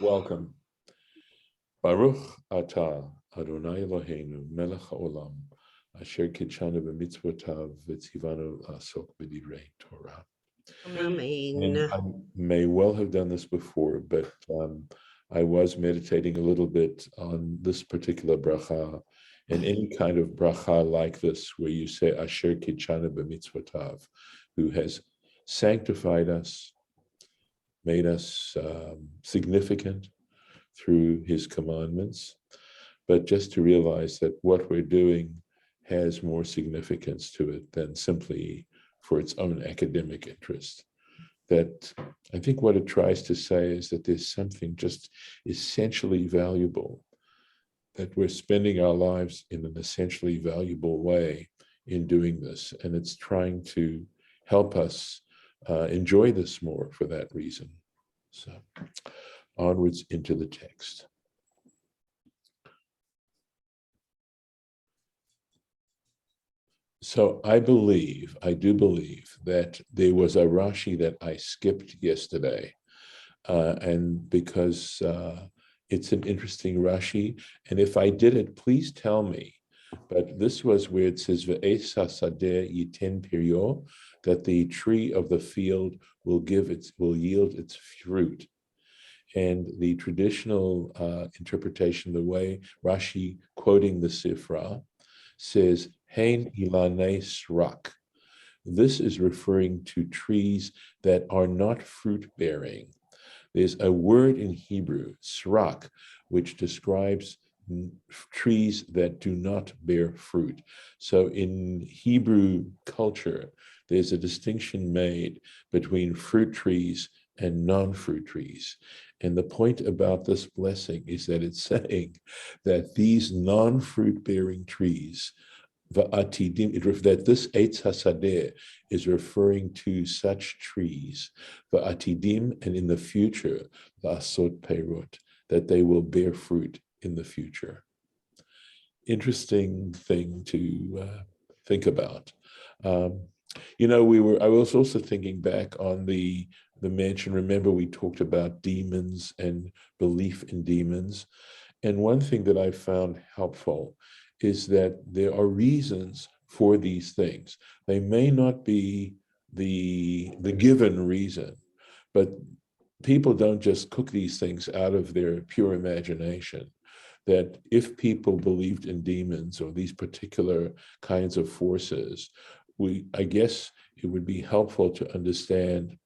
Welcome. Baruch atah Adonai Eloheinu melech haolam asher kitshanu b'mitzvotav v'tzivanu la'asok b'divrei Torah. And Amen. I may well have done this before, but I was meditating a little bit on this particular bracha, and any kind of bracha like this, where you say asher kitshanu b'mitzvotav, who has sanctified us, made us significant through his commandments, but just to realize that what we're doing has more significance to it than simply for its own academic interest. That I think what it tries to say is that there's something just essentially valuable, that we're spending our lives in an essentially valuable way in doing this. And it's trying to help us enjoy this more for that reason. So onwards into the text. So I do believe that there was a Rashi that I skipped yesterday, and because it's an interesting Rashi, and if I did it, please tell me. But this was where it says "Ve'es hasadeh yiten piryo," that the tree of the field will yield its fruit. And the traditional interpretation, the way Rashi quoting the Sifra, says Hein ilanei srak. This is referring to trees that are not fruit-bearing. There's a word in Hebrew, srak, which describes trees that do not bear fruit. So in Hebrew culture, there's a distinction made between fruit trees and non-fruit trees. And the point about this blessing is that it's saying that these non-fruit bearing trees, that this Eitz Hasadeh is referring to such trees, va'atidim, and in the future, la'asot peirot, that they will bear fruit in the future. Interesting thing to think about. I was also thinking back on the mention. Remember, we talked about demons and belief in demons. And one thing that I found helpful is that there are reasons for these things. They may not be the given reason, but people don't just cook these things out of their pure imagination. That if people believed in demons or these particular kinds of forces, I guess it would be helpful to understand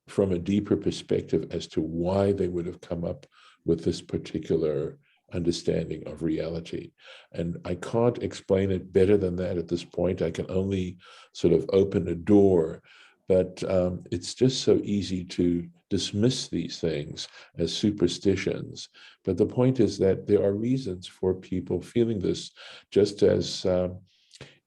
from a deeper perspective as to why they would have come up with this particular understanding of reality. And I can't explain it better than that at this point. I can only sort of open a door, but it's just so easy to dismiss these things as superstitions. But the point is that there are reasons for people feeling this, just as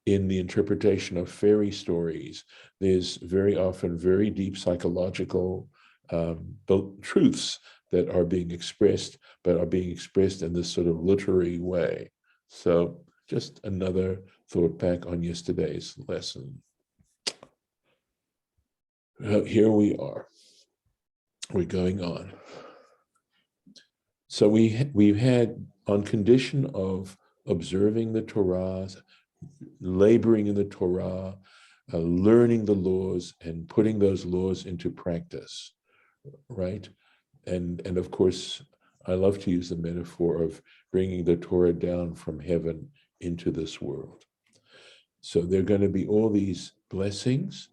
in the interpretation of fairy stories, there's very often very deep psychological truths that are being expressed, but are being expressed in this sort of literary way. So just another thought back on yesterday's lesson. Here we are. We're going on. So we've had, on condition of observing the Torah, laboring in the Torah, learning the laws and putting those laws into practice, right? And of course, I love to use the metaphor of bringing the Torah down from heaven into this world. So there are going to be all these blessings,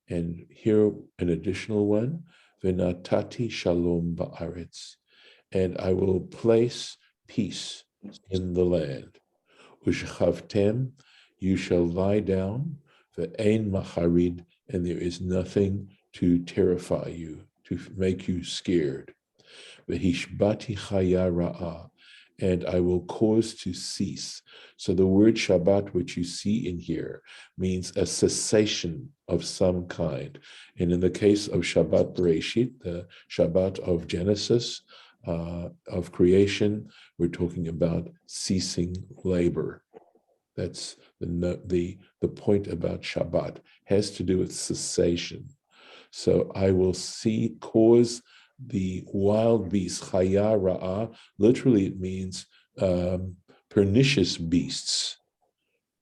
and here an additional one, Venatati shalom ba'aretz, and I will place peace in the land. Ushchavtem, you shall lie down, ve'ein macharid, and there is nothing to terrify you, to make you scared. Ve'hishbati chaya ra'ah, and I will cause to cease. So the word Shabbat, which you see in here, means a cessation of some kind. And in the case of Shabbat Bereshit, the Shabbat of Genesis, of creation, we're talking about ceasing labor. That's the point about Shabbat, has to do with cessation. So I will cause the wild beasts, chaya ra'ah, literally it means pernicious beasts,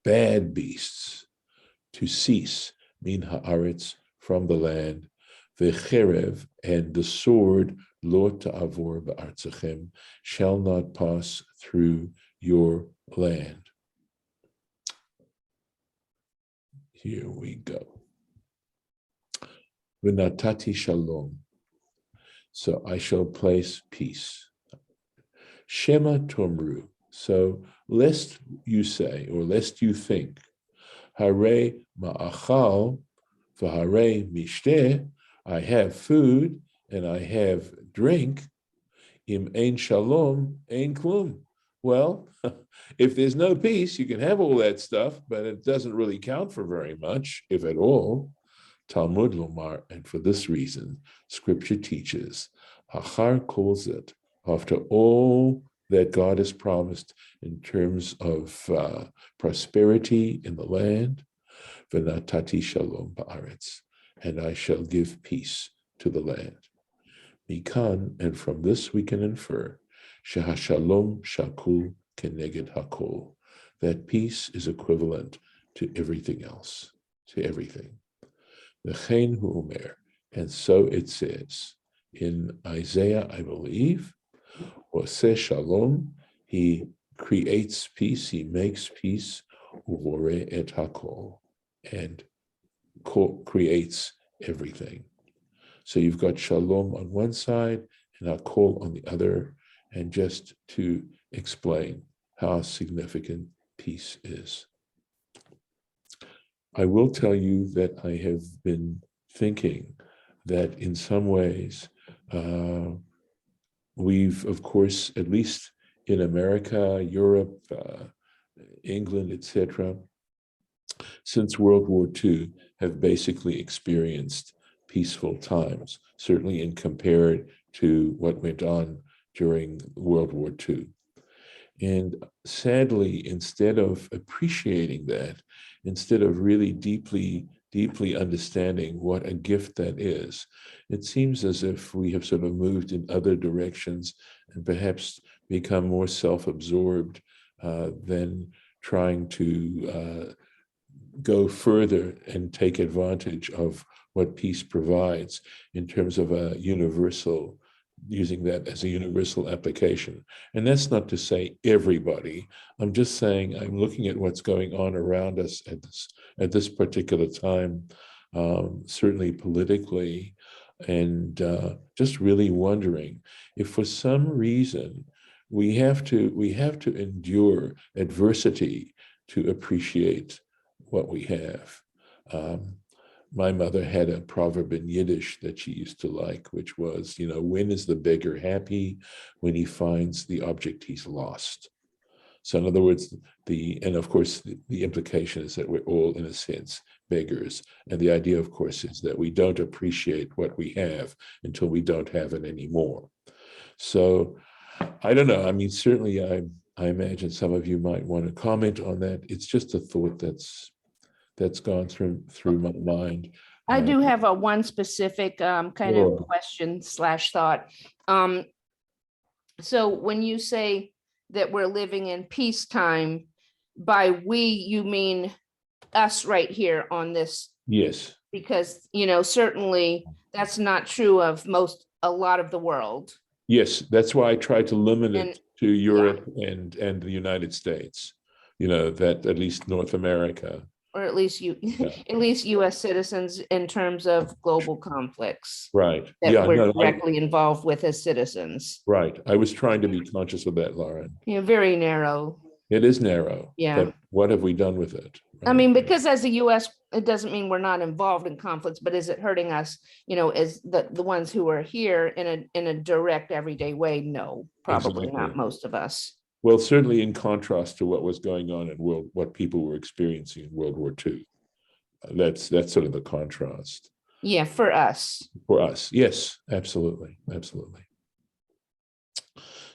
bad beasts, to cease, min haaretz, from the land, vecherev, and the sword, lo ta'avor ba'artzachem, shall not pass through your land. Here we go. V'natati shalom. So I shall place peace. Shema tomru. So lest you say, or lest you think, hare ma'achal v'hare mishteh, I have food and I have drink, im ein shalom, ein klum. Well, if there's no peace, you can have all that stuff, but it doesn't really count for very much, if at all. Talmud Lomar, and for this reason, Scripture teaches, Hachar calls it, after all that God has promised in terms of prosperity in the land, V'natati shalom ba'aretz, and I shall give peace to the land. Mikan, and from this we can infer, Shehashalom shakul keneged hakol, that peace is equivalent to everything else, to everything. V'chein hu omer, and so it says in Isaiah, I believe, Oseh shalom, he creates peace, he makes peace, uvore et hakol, and creates everything. So you've got shalom on one side and hakol on the other, and just to explain how significant peace is. I will tell you that I have been thinking that in some ways, we've, of course, at least in America, Europe, England, etc., since World War II, have basically experienced peaceful times, certainly in compared to what went on during World War II. And sadly, instead of appreciating that, instead of really deeply understanding what a gift that is, it seems as if we have sort of moved in other directions and perhaps become more self-absorbed than trying to go further and take advantage of what peace provides in terms of a universal, using that as a universal application. And that's not to say everybody. I'm just saying I'm looking at what's going on around us at this particular time, certainly politically, and just really wondering if for some reason we have to endure adversity to appreciate what we have. My mother had a proverb in Yiddish that she used to like, which was, when is the beggar happy? When he finds the object he's lost. So in other words, and of course, the implication is that we're all, in a sense, beggars. And the idea, of course, is that we don't appreciate what we have until we don't have it anymore. So I don't know. I mean, certainly I imagine some of you might want to comment on that. It's just a thought that's gone through my mind. I do have a one specific kind Sure. of question / thought. So when you say that we're living in peacetime, by we, you mean us right here on this? Yes. Because, certainly that's not true of a lot of the world. Yes, that's why I try to limit it to Europe and the United States, that at least North America. Or at least at least U.S. citizens in terms of global conflicts. Right. That we're directly involved with as citizens. Right. I was trying to be conscious of that, Lauren. Very narrow. It is narrow. Yeah. But what have we done with it? Right? I mean, because as the U.S., it doesn't mean we're not involved in conflicts, but is it hurting us, as the ones who are here in a direct everyday way? No, probably not most of us. Well, certainly in contrast to what was going on in what people were experiencing in World War II. That's sort of the contrast. Yeah, for us. For us, yes, absolutely, absolutely.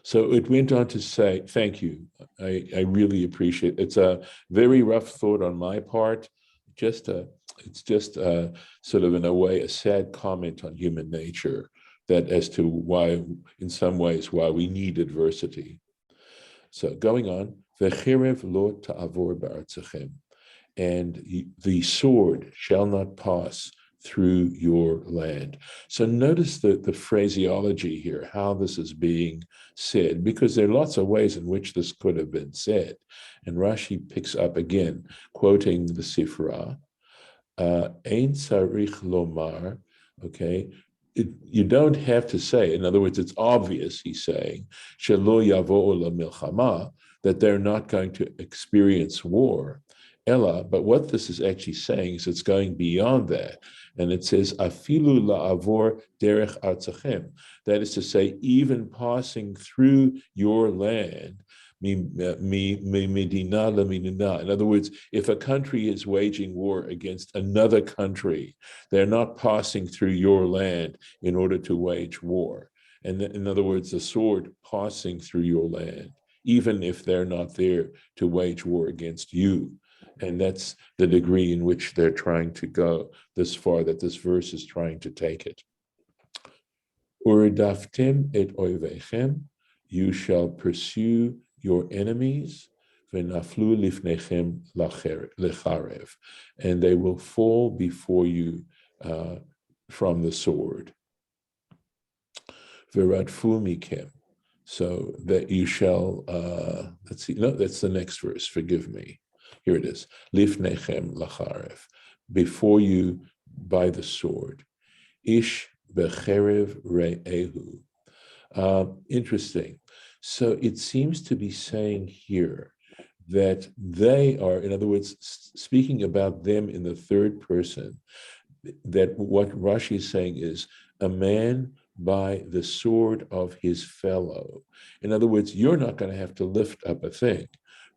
So it went on to say, thank you. I really appreciate it. It's a very rough thought on my part. It's just sort of, in a way, a sad comment on human nature, that as to why, in some ways, why we need adversity. So going on, v'cherev lo ta'avor ba'artzachem, and the sword shall not pass through your land. So notice the phraseology here, how this is being said, because there are lots of ways in which this could have been said. And Rashi picks up again, quoting the Sifra, Ein tzarich lomar, okay, you don't have to say, in other words, it's obvious, he's saying, shelo yavo la milchama, that they're not going to experience war. Ella, but what this is actually saying is it's going beyond that. And it says, afilu la'avor derech artzachem. That is to say, even passing through your land, medina la medina. In other words, if a country is waging war against another country, they're not passing through your land in order to wage war. And in other words, the sword passing through your land, even if they're not there to wage war against you. And that's the degree in which they're trying to go this far, that this verse is trying to take it. Uridaftim et oivechem, you shall pursue your enemies, v'naflu lifnechem lecharev, and they will fall before you from the sword. V'radfu mikem, so that you shall, let's see, no, that's the next verse, forgive me. Here it is, lifnechem lacharev, before you by the sword. Ish becherev re'ehu. Interesting. So it seems to be saying here that they are, in other words, speaking about them in the third person, that what Rashi is saying is a man by the sword of his fellow. In other words, you're not going to have to lift up a thing.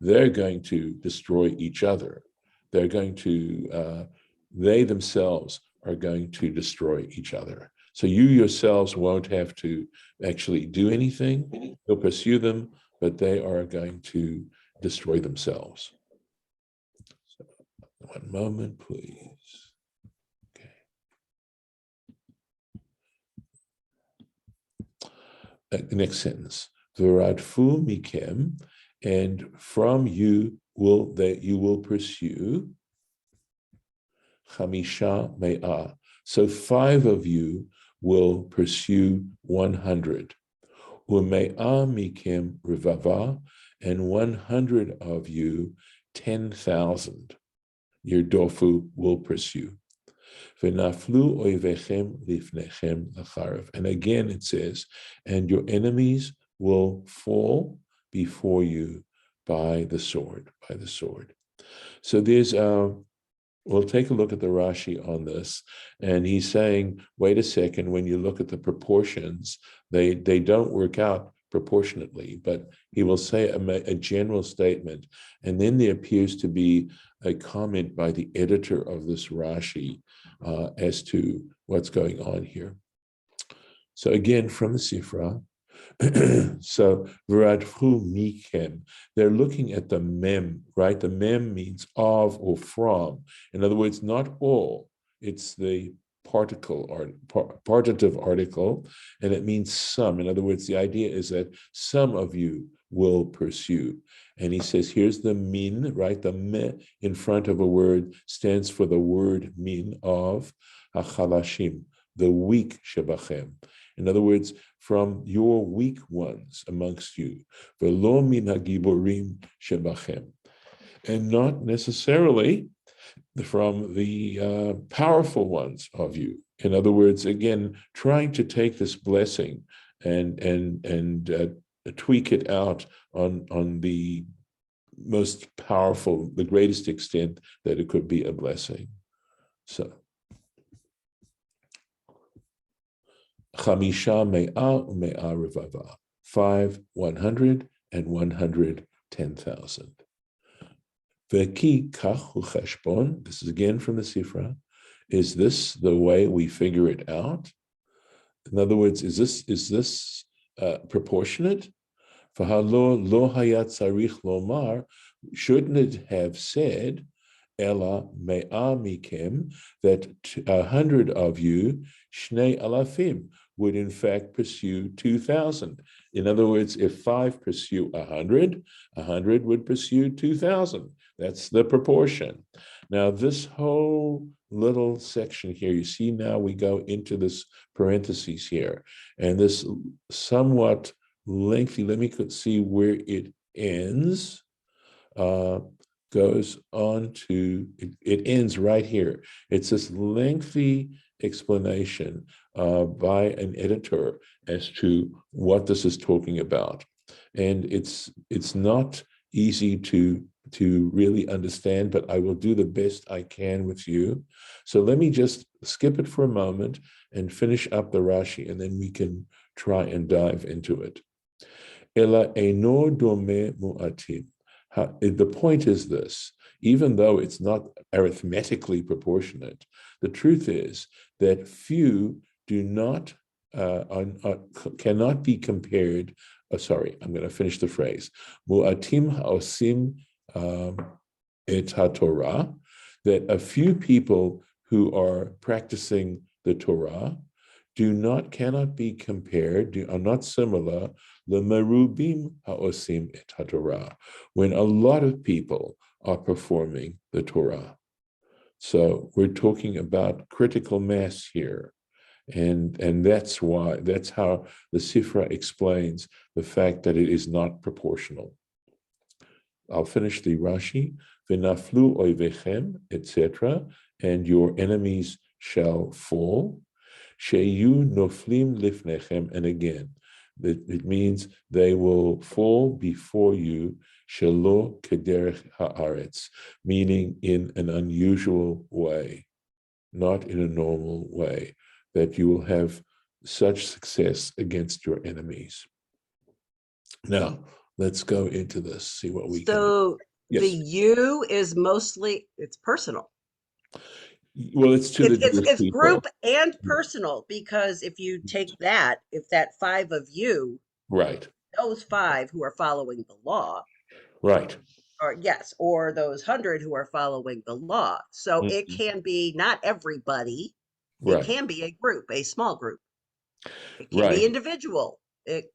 They're going to destroy each other. They're going to, they themselves are going to destroy each other. So you yourselves won't have to actually do anything. You'll pursue them, but they are going to destroy themselves. So, one moment, please. Okay. Next sentence. V'radfu mikem, and from you will pursue chamisha me'ah. So 5 of you will pursue 100. Ume'ah mikem rivava, and 100 of you 10,000. Your dofu will pursue. V'naflu oivechem lifnechem lacharev. And again it says, and your enemies will fall before you by the sword, So there's we'll take a look at the Rashi on this, and he's saying, wait a second, when you look at the proportions, they don't work out proportionately, but he will say a general statement, and then there appears to be a comment by the editor of this Rashi as to what's going on here. So again, from the Sifra, so v'radfu mikem, they're looking at the mem, right? The mem means of or from. In other words, not all. It's the partitive article, and it means some. In other words, the idea is that some of you will pursue. And he says, here's the min, right? The me in front of a word stands for the word min of hachalashim, the weak shebachem. In other words, from your weak ones amongst you, v'lo min hagiborim shebachem, and not necessarily from the powerful ones of you. In other words, again, trying to take this blessing and tweak it out on the most powerful, the greatest extent that it could be a blessing. So. Chamisha me'ah u'me'ah revava. 5, 100, and 100, 10,000. V'ki kach hu cheshbon. This is again from the Sifra. Is this the way we figure it out? In other words, is this proportionate? V'halo lo hayat tzarich lomar. Shouldn't it have said ela me'a mikem, that 100 of you, shnei alafim, would in fact pursue 2,000. In other words, if 5 pursue 100, 100 would pursue 2,000. That's the proportion. Now, this whole little section here, you see now we go into this parentheses here, and this somewhat lengthy, let me see where it ends, goes on to, it ends right here. It's this lengthy explanation by an editor as to what this is talking about. And it's not easy to really understand, but I will do the best I can with you. So let me just skip it for a moment and finish up the Rashi, and then we can try and dive into it. Ela eino dome mu'atim. The point is this: even though it's not arithmetically proportionate, the truth is that few do not cannot be compared. Sorry, I'm going to finish the phrase. Mu'atim ha'osim et haTorah, that a few people who are practicing the Torah cannot be compared, are not similar, lemerubim ha'osim et haTorah, when a lot of people are performing the Torah. So we're talking about critical mass here. And that's how the Sifra explains the fact that it is not proportional. I'll finish the Rashi. V'naflu oivechem, etc., and your enemies shall fall. Sheyu noflim lifnechem, and again, it means they will fall before you, shelo kederech haaretz, meaning in an unusual way, not in a normal way, that you will have such success against your enemies. Now, let's go into this, see what we can do. So Yes. the you is mostly, it's personal. Well, it's to the Jewish It's people. group and personal, because if you take that, if that 5 of you, Right, those 5 who are following the law, right. or yes, or those 100 who are following the law. So it Mhm. can be not everybody. It Right, can be a group, a small group. It can be right, individual. It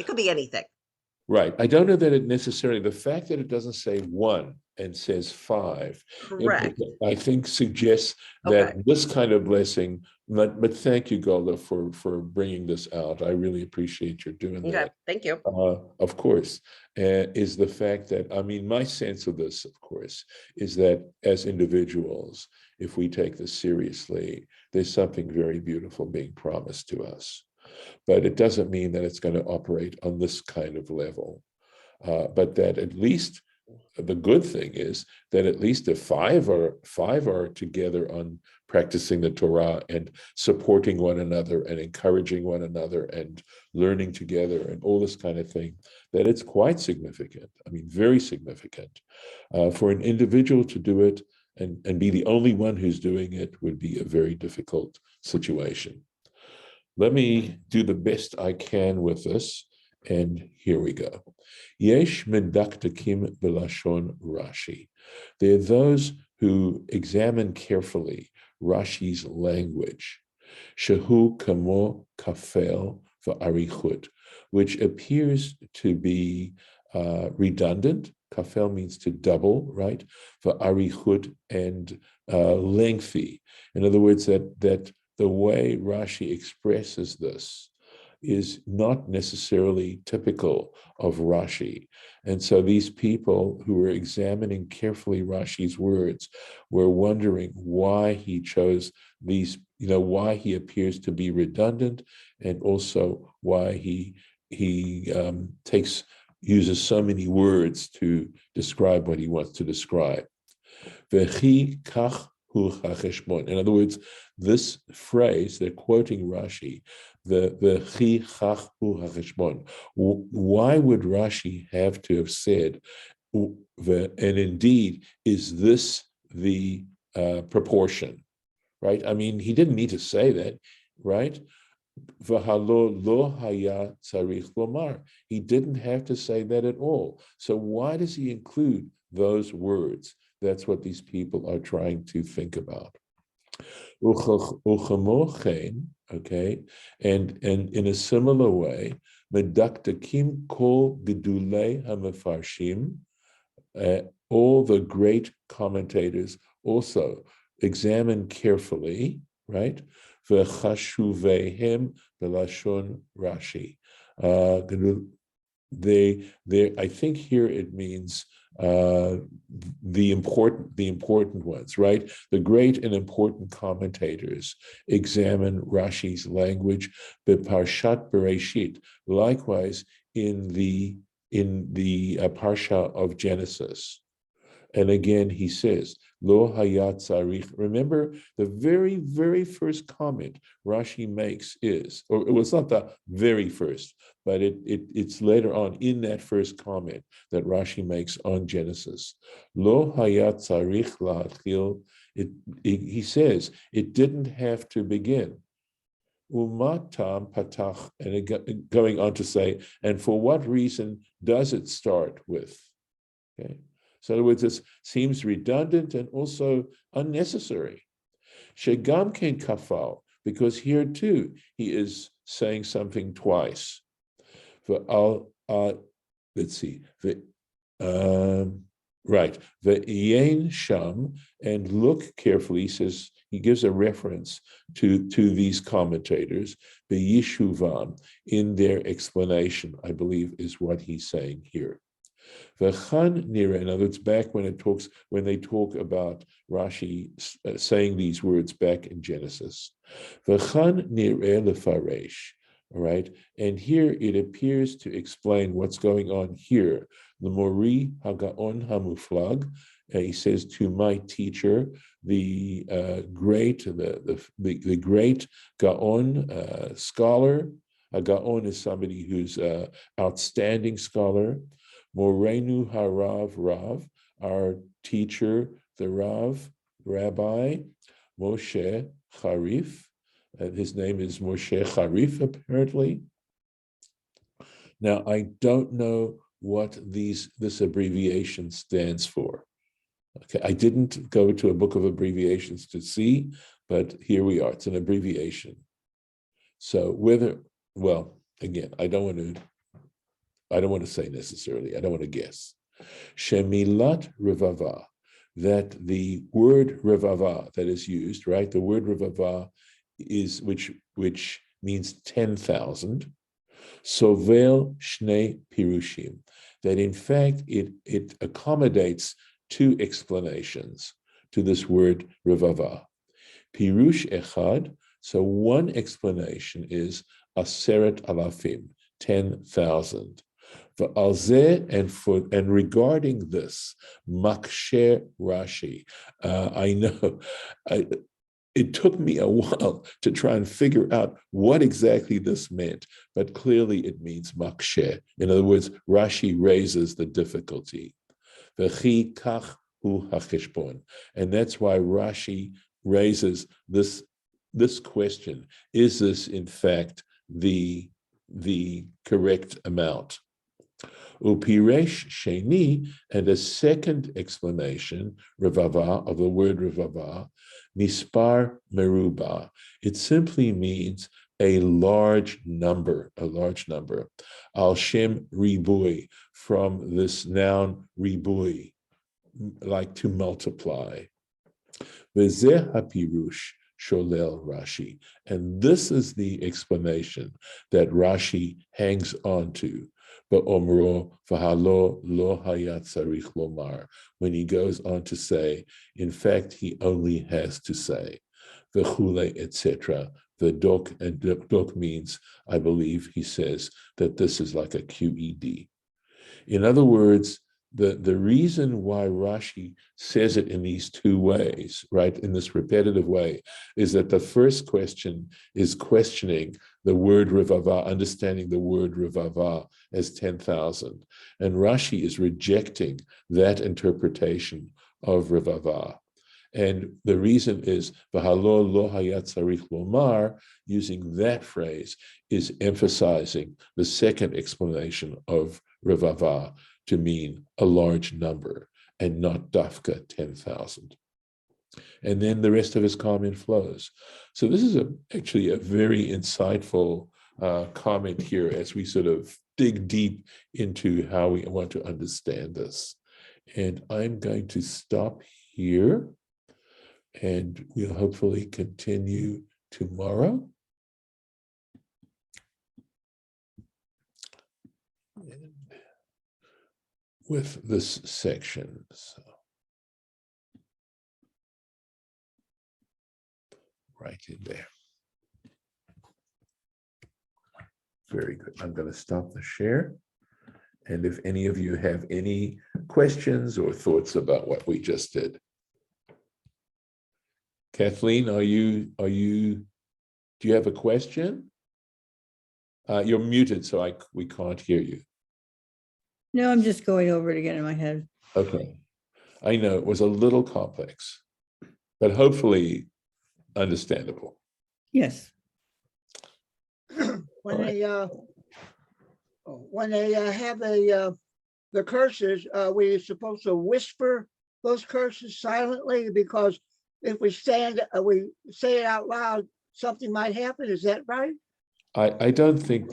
could be anything. right. I don't know that it necessarily, the fact that it doesn't say 1 and says 5, Correct. I think suggests that Okay. this kind of blessing, but thank you, Golda, for bringing this out. I really appreciate your doing Okay. that. Thank you. Of course, is the fact that, I mean, my sense of this, of course, is that as individuals, if we take this seriously, there's something very beautiful being promised to us. But it doesn't mean that it's going to operate on this kind of level. But that at least the good thing is that at least if five are together on practicing the Torah and supporting one another and encouraging one another and learning together and all this kind of thing, that it's quite significant. I mean, very significant. For an individual to do it and be the only one who's doing it would be a very difficult situation. Let me do the best I can with this, and here we go. Yesh medaktakim belashon Rashi. There are those who examine carefully Rashi's language. Shehu kamo kafel v'arichut, which appears to be redundant. Kafel means to double, right? V'arichut, and lengthy. In other words, that the way Rashi expresses this is not necessarily typical of Rashi. And so these people who were examining carefully Rashi's words were wondering why he chose these, why he appears to be redundant, and also why he uses so many words to describe what he wants to describe. Vechi kach hu chacheshbon. In other words, this phrase, they're quoting Rashi, the vechi chach hu chacheshbon. Why would Rashi have to have said, and indeed, is this the proportion, right? I mean, he didn't need to say that, right? V'halo lo haya tzarich lomar. He didn't have to say that at all. So why does he include those words That's what these people are trying to think about. Okay, and in a similar way, medaktakim kol gedulei hamafarshim, all the great commentators also examine carefully, right? V'chashuvehem belashon Rashi. I think here it means the important ones, right? The great and important commentators examine Rashi's language, Parshat Bereshit. Likewise, in the Parsha of Genesis. And again, he says, Lo hayat tzarich. Remember, the very, very first comment Rashi makes is, or it was not the very first, but it's later on in that first comment that Rashi makes on Genesis. Lo hayat tzarich la'atchil. He says, it didn't have to begin. Umatam patach, and going on to say, and for what reason does it start with? Okay. So in other words, this seems redundant and also unnecessary. Shegam ken kafal, because here too he is saying something twice. Let's see. Right. Ve'yein sham, and look carefully. He says he gives a reference to these commentators, be'yishuvam, in their explanation, I believe is what he's saying here. V'chan nira, in other words, back when they talk about Rashi saying these words back in Genesis. V'chan nira lefaresh, all right? And here it appears to explain what's going on here. The Mori Hagaon Hamuflag, he says, to my teacher, the great Gaon scholar. A Gaon is somebody who's an outstanding scholar. Morenu Harav Rav, our teacher, the Rabbi Moshe Charif. His name is Moshe Charif, apparently. Now, I don't know what this abbreviation stands for. Okay, I didn't go to a book of abbreviations to see, but here we are. It's an abbreviation. So again, I don't want to say necessarily. I don't want to guess. Shemilat revava, that the word revava that is used, right? The word revava is which means 10,000. Sovel shnei pirushim, that in fact it accommodates two explanations to this word revava. Pirush echad, so one explanation is aseret alafim, 10,000. And regarding this, maksher Rashi, I know it took me a while to try and figure out what exactly this meant, but clearly it means maksher. In other words, Rashi raises the difficulty. V'chi kach hu hacheshbon, and that's why Rashi raises this question: is this in fact the correct amount? Upiresh sheni, and a second explanation, revava, of the word revava, mispar meruba. It simply means a large number. Al shem ribui, from this noun ribui, like to multiply. V'zeh hapirush sholel Rashi, and this is the explanation that Rashi hangs on to. Ba'omro v'halo lo hayat tzarich lomar, when he goes on to say, in fact, he only has to say, v'chule, etc. The dok, and dok means, I believe he says that this is like a QED. In other words, the reason why Rashi says it in these two ways, right, in this repetitive way, is that the first question is questioning the word revava, understanding the word revava as 10,000. And Rashi is rejecting that interpretation of revava. And the reason is, v'halo lo hayat tzarich lomar, using that phrase, is emphasizing the second explanation of revava to mean a large number. and not dafka 10,000. And then the rest of his comment flows. So this is actually a very insightful comment here as we sort of dig deep into how we want to understand this. And I'm going to stop here, and we'll hopefully continue tomorrow. And with this section. So right in there. Very good. I'm going to stop the share. And if any of you have any questions or thoughts about what we just did. Kathleen, do you have a question? You're muted, so we can't hear you. No, I'm just going over it again in my head. Okay. I know it was a little complex, but hopefully understandable. Yes. When All right. they have the curses, are we supposed to whisper those curses silently? Because if we say it out loud, something might happen. Is that right? I don't think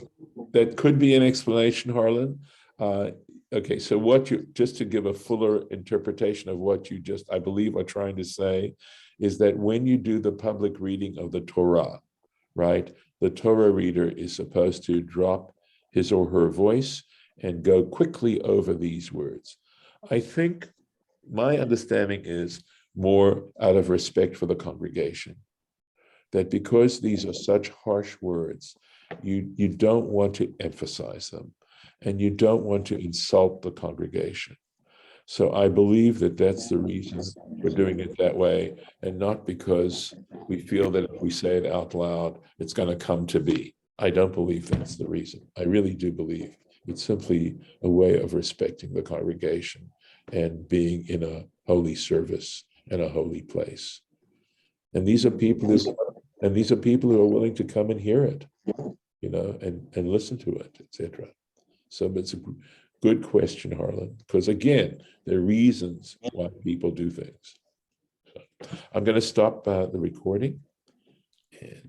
that could be an explanation, Harlan. Okay, so just to give a fuller interpretation of what you just, I believe, are trying to say, is that when you do the public reading of the Torah, right, the Torah reader is supposed to drop his or her voice and go quickly over these words. I think my understanding is more out of respect for the congregation, that because these are such harsh words, you don't want to emphasize them, and you don't want to insult the congregation. So I believe that that's the reason we're doing it that way, and not because we feel that if we say it out loud, it's going to come to be. I don't believe that's the reason. I really do believe it's simply a way of respecting the congregation and being in a holy service and a holy place. And these are people who are willing to come and hear it, and listen to it, etc. So it's a good question, Harlan, because again, there are reasons why people do things. So I'm going to stop the recording. And